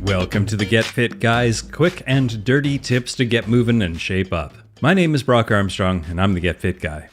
Welcome to the Get Fit Guys, quick and dirty tips to get moving and shape up. My name is Brock Armstrong, and I'm the Get Fit Guy.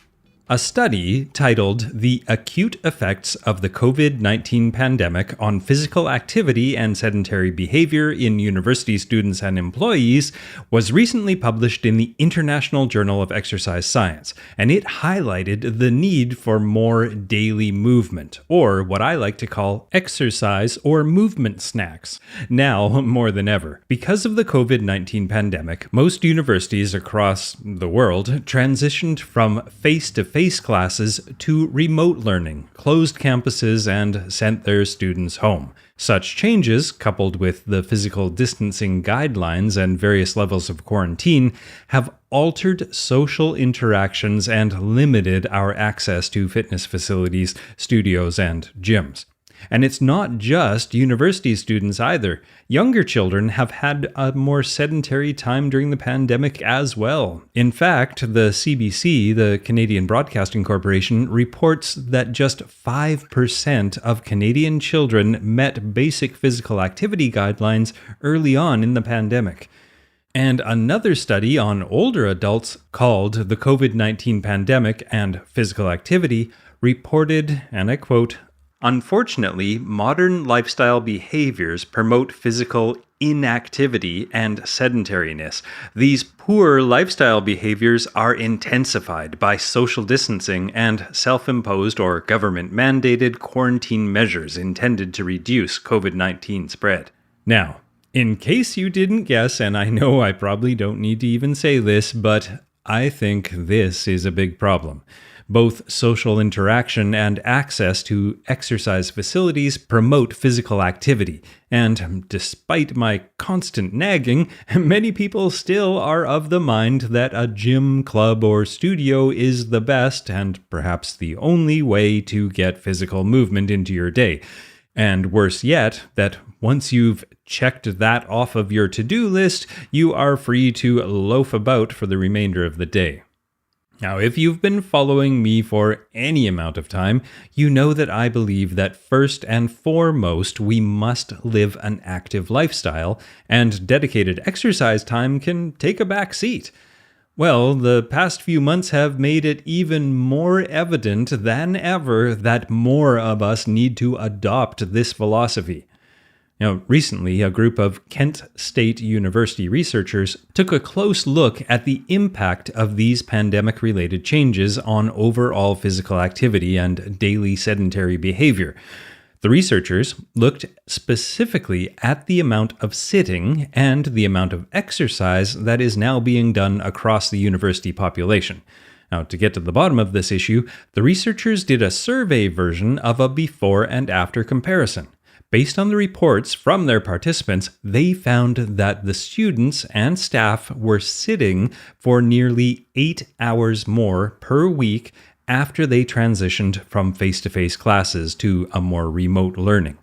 A study titled The Acute Effects of the COVID-19 Pandemic on Physical Activity and Sedentary Behavior in University Students and Employees was recently published in the International Journal of Exercise Science, and it highlighted the need for more daily movement, or what I like to call exercise or movement snacks, now more than ever. Because of the COVID-19 pandemic, most universities across the world transitioned from face-to-face classes to remote learning, closed campuses, and sent their students home. Such changes, coupled with the physical distancing guidelines and various levels of quarantine, have altered social interactions and limited our access to fitness facilities, studios, and gyms. And it's not just university students either. Younger children have had a more sedentary time during the pandemic as well. In fact, the CBC, the Canadian Broadcasting Corporation, reports that just 5% of Canadian children met basic physical activity guidelines early on in the pandemic. And another study on older adults called The COVID-19 Pandemic and Physical Activity reported, and I quote, "Unfortunately, modern lifestyle behaviors promote physical inactivity and sedentariness. These poor lifestyle behaviors are intensified by social distancing and self-imposed or government-mandated quarantine measures intended to reduce COVID-19 spread." Now, in case you didn't guess, and I know I probably don't need to even say this, but I think this is a big problem. Both social interaction and access to exercise facilities promote physical activity, and despite my constant nagging, many people still are of the mind that a gym, club, or studio is the best and perhaps the only way to get physical movement into your day. And worse yet, that once you've checked that off of your to-do list, you are free to loaf about for the remainder of the day. Now, if you've been following me for any amount of time, you know that I believe that first and foremost, we must live an active lifestyle, and dedicated exercise time can take a back seat. Well, the past few months have made it even more evident than ever that more of us need to adopt this philosophy. Now, recently, a group of Kent State University researchers took a close look at the impact of these pandemic-related changes on overall physical activity and daily sedentary behavior. The researchers looked specifically at the amount of sitting and the amount of exercise that is now being done across the university population. Now, to get to the bottom of this issue, the researchers did a survey version of a before and after comparison. Based on the reports from their participants, they found that the students and staff were sitting for nearly 8 hours more per week after they transitioned from face-to-face classes to a more remote learning.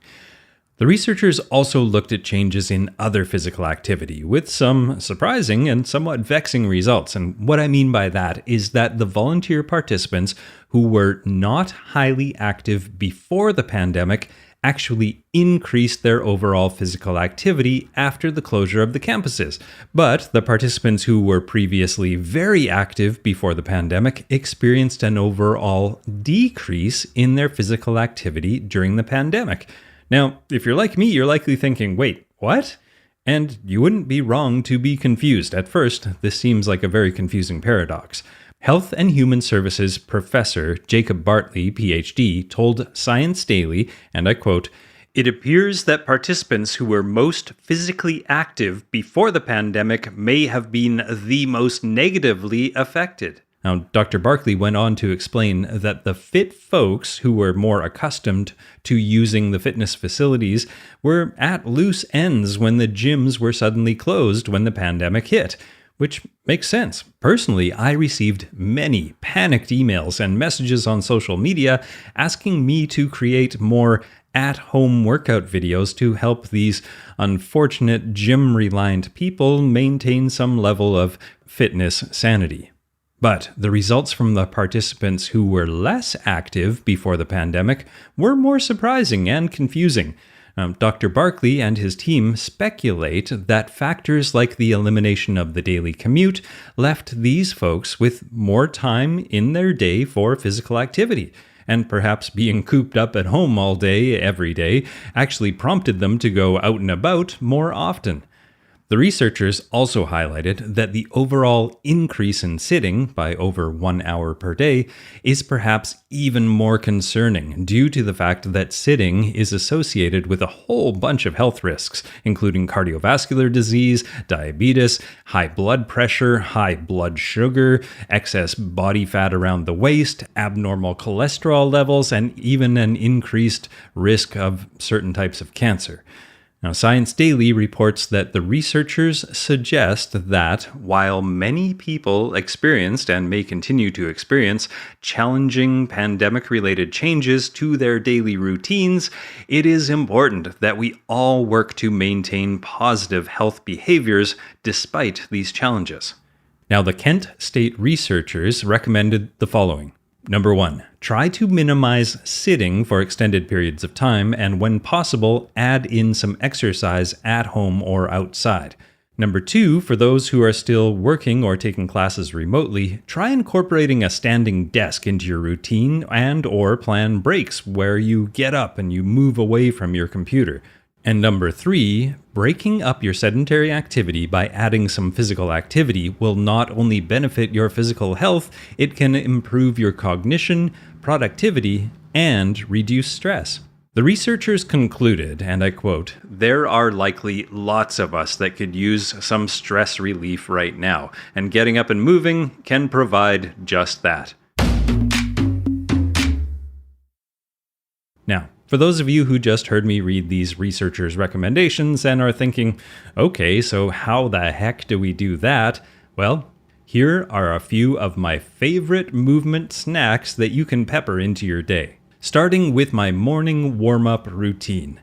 The researchers also looked at changes in other physical activity, with some surprising and somewhat vexing results. And what I mean by that is that the volunteer participants who were not highly active before the pandemic actually increased their overall physical activity after the closure of the campuses. But the participants who were previously very active before the pandemic experienced an overall decrease in their physical activity during the pandemic. Now, if you're like me, you're likely thinking, wait, what? And you wouldn't be wrong to be confused. At first, this seems like a very confusing paradox. Health and Human Services professor Jacob Bartley, PhD, told Science Daily, and I quote, "It appears that participants who were most physically active before the pandemic may have been the most negatively affected." Now, Dr. Barkley went on to explain that the fit folks who were more accustomed to using the fitness facilities were at loose ends when the gyms were suddenly closed when the pandemic hit. Which makes sense. Personally, I received many panicked emails and messages on social media asking me to create more at-home workout videos to help these unfortunate gym-reliant people maintain some level of fitness sanity. But the results from the participants who were less active before the pandemic were more surprising and confusing. Dr. Barkley and his team speculate that factors like the elimination of the daily commute left these folks with more time in their day for physical activity, and perhaps being cooped up at home all day, every day, actually prompted them to go out and about more often. The researchers also highlighted that the overall increase in sitting by over 1 hour per day is perhaps even more concerning due to the fact that sitting is associated with a whole bunch of health risks, including cardiovascular disease, diabetes, high blood pressure, high blood sugar, excess body fat around the waist, abnormal cholesterol levels, and even an increased risk of certain types of cancer. Now, Science Daily reports that the researchers suggest that while many people experienced and may continue to experience challenging pandemic-related changes to their daily routines, it is important that we all work to maintain positive health behaviors despite these challenges. Now, the Kent State researchers recommended the following. Number 1, try to minimize sitting for extended periods of time, and when possible, add in some exercise at home or outside. Number 2, for those who are still working or taking classes remotely, try incorporating a standing desk into your routine and/or plan breaks where you get up and you move away from your computer. And number 3, breaking up your sedentary activity by adding some physical activity will not only benefit your physical health, it can improve your cognition, productivity, and reduce stress. The researchers concluded, and I quote, "There are likely lots of us that could use some stress relief right now, and getting up and moving can provide just that." Now, for those of you who just heard me read these researchers' recommendations and are thinking, okay, so how the heck do we do that? Well, here are a few of my favorite movement snacks that you can pepper into your day. Starting with my morning warm-up routine.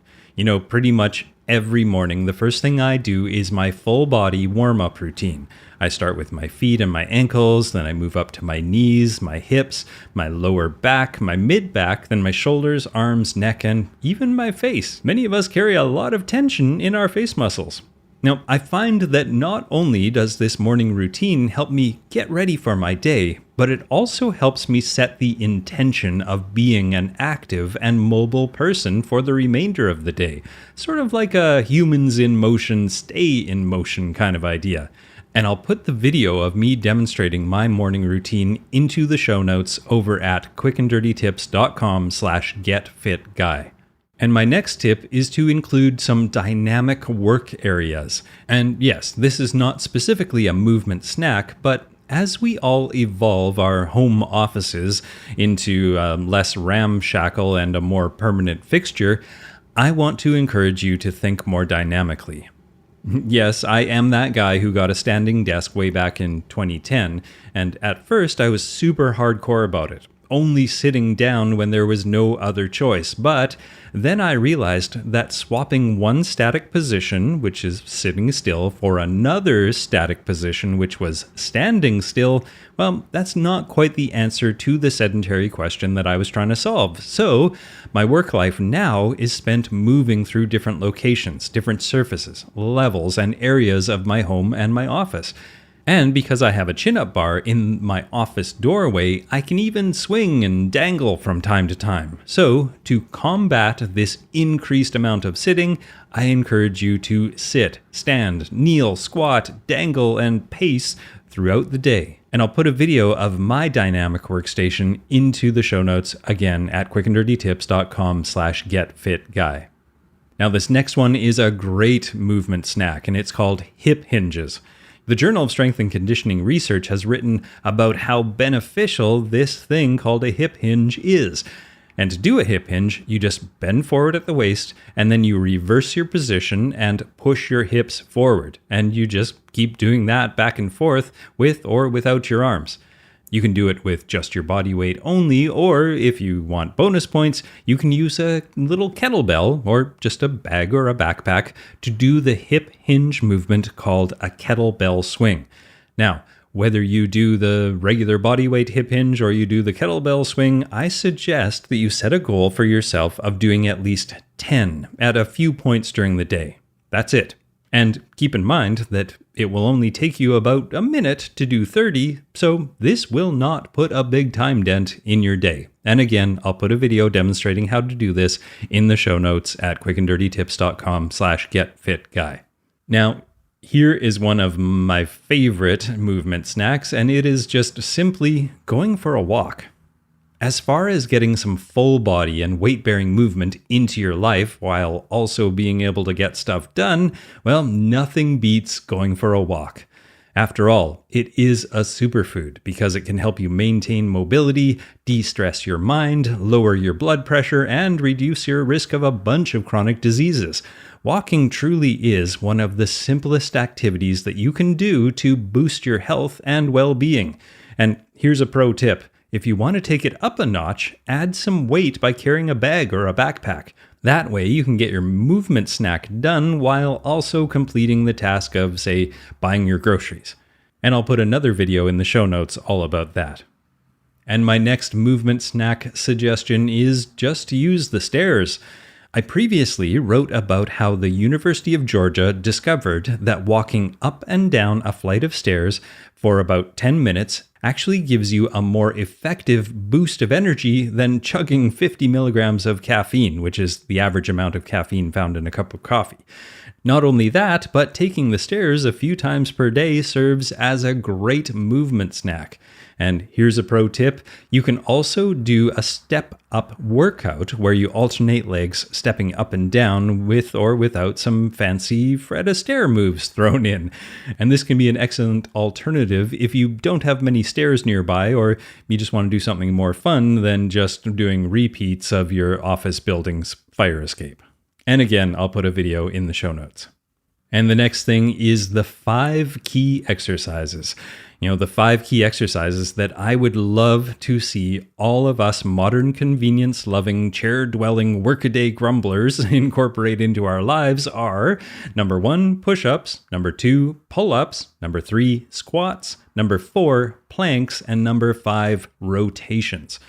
Pretty much every morning, the first thing I do is my full body warm-up routine. I start with my feet and my ankles, then I move up to my knees, my hips, my lower back, my mid-back, then my shoulders, arms, neck, and even my face. Many of us carry a lot of tension in our face muscles. Now, I find that not only does this morning routine help me get ready for my day, but it also helps me set the intention of being an active and mobile person for the remainder of the day. Sort of like a humans in motion, stay in motion kind of idea. And I'll put the video of me demonstrating my morning routine into the show notes over at quickanddirtytips.com/getfitguy. And my next tip is to include some dynamic work areas. And yes, this is not specifically a movement snack, but as we all evolve our home offices into less ramshackle and a more permanent fixture, I want to encourage you to think more dynamically. Yes, I am that guy who got a standing desk way back in 2010, and at first I was super hardcore about it, only sitting down when there was no other choice. But then I realized that swapping one static position, which is sitting still, for another static position, which was standing still, well, that's not quite the answer to the sedentary question that I was trying to solve. So my work life now is spent moving through different locations, different surfaces, levels, and areas of my home and my office. And because I have a chin-up bar in my office doorway, I can even swing and dangle from time to time. So, to combat this increased amount of sitting, I encourage you to sit, stand, kneel, squat, dangle, and pace throughout the day. And I'll put a video of my dynamic workstation into the show notes, again, at quickanddirtytips.com/getfitguy. Now, this next one is a great movement snack, and it's called hip hinges. The Journal of Strength and Conditioning Research has written about how beneficial this thing called a hip hinge is. And to do a hip hinge, you just bend forward at the waist, and then you reverse your position and push your hips forward. And you just keep doing that back and forth with or without your arms. You can do it with just your body weight only, or if you want bonus points, you can use a little kettlebell or just a bag or a backpack to do the hip hinge movement called a kettlebell swing. Now, Whether you do the regular bodyweight hip hinge or you do the kettlebell swing, I suggest that you set a goal for yourself of doing at least 10 at a few points during the day. That's it. And keep in mind that it will only take you about a minute to do 30, so this will not put a big time dent in your day. And again, I'll put a video demonstrating how to do this in the show notes at quickanddirtytips.com/getfitguy. Now, here is one of my favorite movement snacks, and it is just simply going for a walk. As far as getting some full body and weight-bearing movement into your life while also being able to get stuff done, well, nothing beats going for a walk. After all, it is a superfood because it can help you maintain mobility, de-stress your mind, lower your blood pressure, and reduce your risk of a bunch of chronic diseases. Walking truly is one of the simplest activities that you can do to boost your health and well-being. And here's a pro tip. If you want to take it up a notch, add some weight by carrying a bag or a backpack. That way you can get your movement snack done while also completing the task of, say, buying your groceries. And I'll put another video in the show notes all about that. And my next movement snack suggestion is just to use the stairs. I previously wrote about how the University of Georgia discovered that walking up and down a flight of stairs for about 10 minutes actually gives you a more effective boost of energy than chugging 50 milligrams of caffeine, which is the average amount of caffeine found in a cup of coffee. Not only that, but taking the stairs a few times per day serves as a great movement snack. And here's a pro tip. You can also do a step-up workout where you alternate legs stepping up and down with or without some fancy Fred Astaire moves thrown in. And this can be an excellent alternative if you don't have many stairs nearby or you just want to do something more fun than just doing repeats of your office building's fire escape. And again, I'll put a video in the show notes. And the next thing is the 5 key exercises. The 5 key exercises that I would love to see all of us modern convenience-loving, chair-dwelling, workaday grumblers incorporate into our lives are: number 1, push-ups, number 2, pull-ups, number 3, squats, number 4, planks, and number 5, rotations.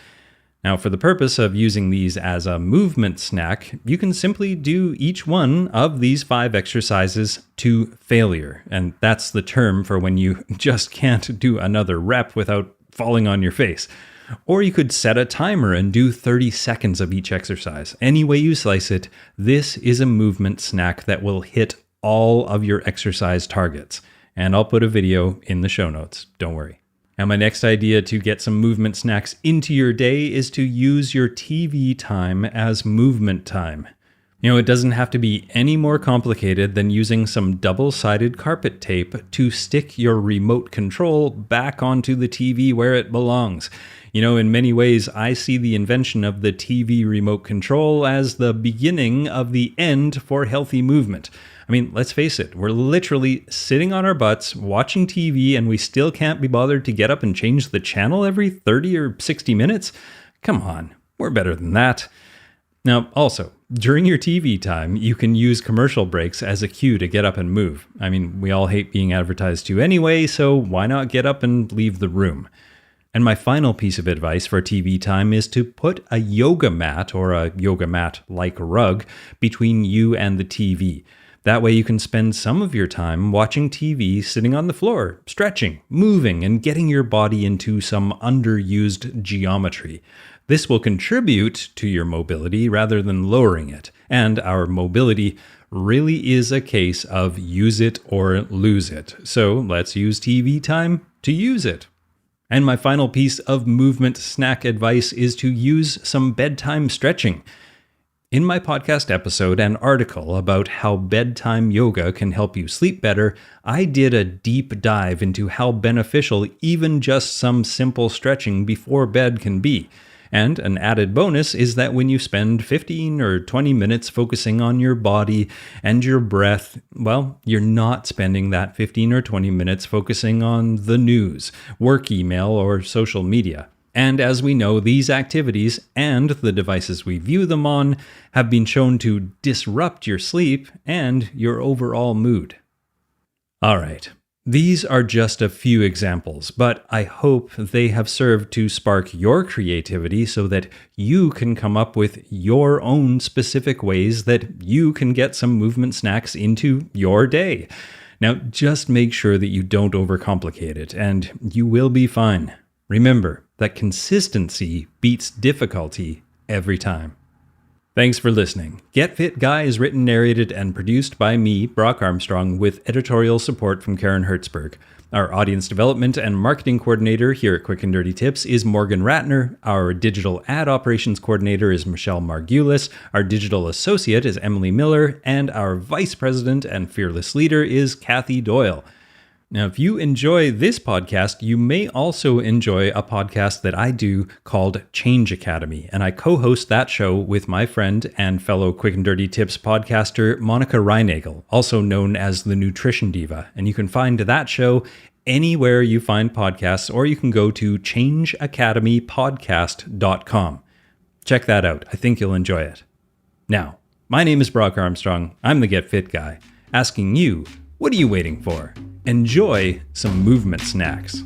Now, for the purpose of using these as a movement snack, you can simply do each one of these 5 exercises to failure. And that's the term for when you just can't do another rep without falling on your face. Or you could set a timer and do 30 seconds of each exercise. Any way you slice it, this is a movement snack that will hit all of your exercise targets. And I'll put a video in the show notes, don't worry. And my next idea to get some movement snacks into your day is to use your TV time as movement time. It doesn't have to be any more complicated than using some double-sided carpet tape to stick your remote control back onto the TV where it belongs. In many ways, I see the invention of the TV remote control as the beginning of the end for healthy movement. Let's face it, we're literally sitting on our butts watching TV and we still can't be bothered to get up and change the channel every 30 or 60 minutes? Come on, we're better than that. Now, also, during your TV time, you can use commercial breaks as a cue to get up and move. We all hate being advertised to anyway, so why not get up and leave the room? And my final piece of advice for TV time is to put a yoga mat or a yoga mat-like rug between you and the TV. That way you can spend some of your time watching TV sitting on the floor, stretching, moving, and getting your body into some underused geometry. This will contribute to your mobility rather than lowering it. And our mobility really is a case of use it or lose it. So let's use TV time to use it. And my final piece of movement snack advice is to use some bedtime stretching. In my podcast episode and article about how bedtime yoga can help you sleep better, I did a deep dive into how beneficial even just some simple stretching before bed can be. And an added bonus is that when you spend 15 or 20 minutes focusing on your body and your breath, well, you're not spending that 15 or 20 minutes focusing on the news, work email, or social media. And as we know, these activities and the devices we view them on have been shown to disrupt your sleep and your overall mood. All right, These are just a few examples, but I hope they have served to spark your creativity so that you can come up with your own specific ways that you can get some movement snacks into your day. Now, just make sure that you don't overcomplicate it, and you will be fine. Remember that consistency beats difficulty every time. Thanks for listening. Get Fit Guy is written, narrated, and produced by me, Brock Armstrong, with editorial support from Karen Hertzberg. Our audience development and marketing coordinator here at Quick and Dirty Tips is Morgan Ratner. Our digital ad operations coordinator is Michelle Margulis. Our digital associate is Emily Miller. And our vice president and fearless leader is Kathy Doyle. Now, if you enjoy this podcast, you may also enjoy a podcast that I do called Change Academy, and I co-host that show with my friend and fellow Quick and Dirty Tips podcaster, Monica Reinagel, also known as the Nutrition Diva. And you can find that show anywhere you find podcasts, or you can go to changeacademypodcast.com. Check that out. I think you'll enjoy it. Now, my name is Brock Armstrong. I'm the Get Fit Guy, asking you, what are you waiting for? Enjoy some movement snacks.